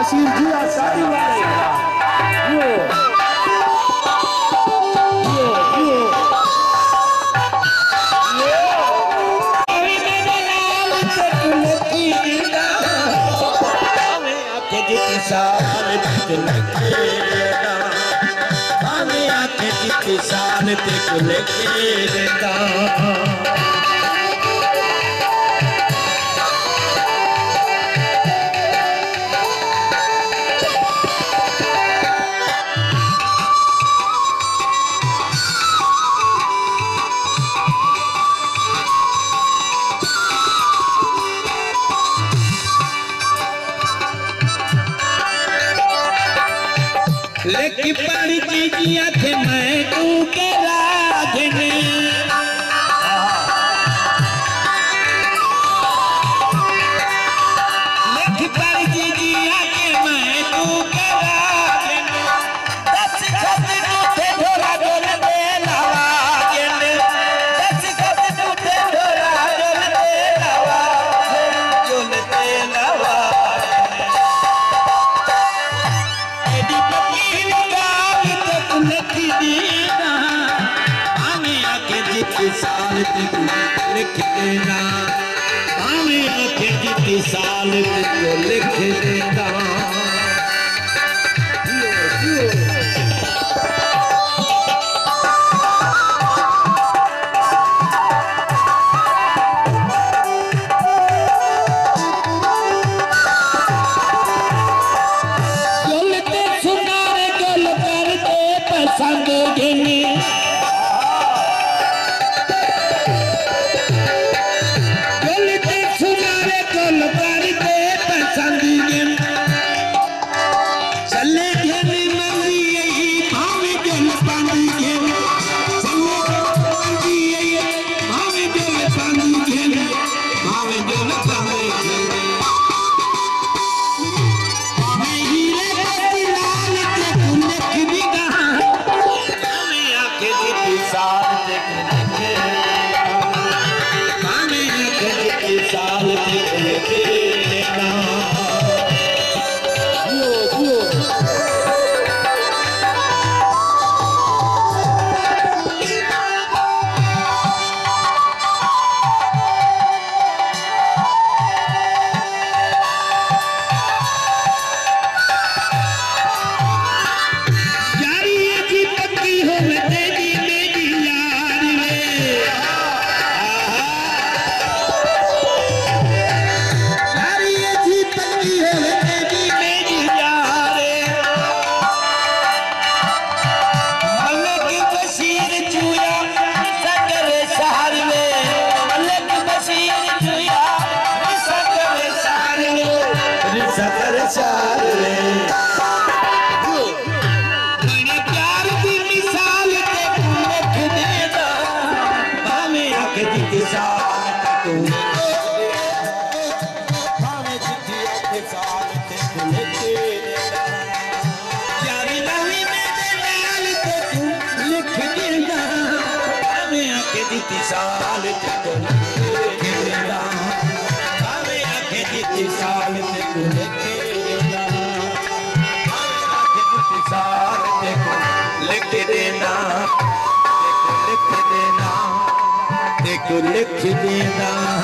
बशीर जी आसानी वाले साल तक लेके देता लेकी पड़ी चीजिया थे मैं तू के राजने लेकी पड़ी चीजिया थे मैं तू के राजने दस खत टूटे ढोरा डोल दे नवाजने दस खत टूटे ढोरा डोल दे नवाजने साल तक लिख देना हमें आंखें जितनी साल तक लिख देना गलते सुनारे गल करते पसंद घिनी साल तक लिख देना हमें आंखें जितनी साल तक लिख देना साल तक लिख देना लिख देना लिख देना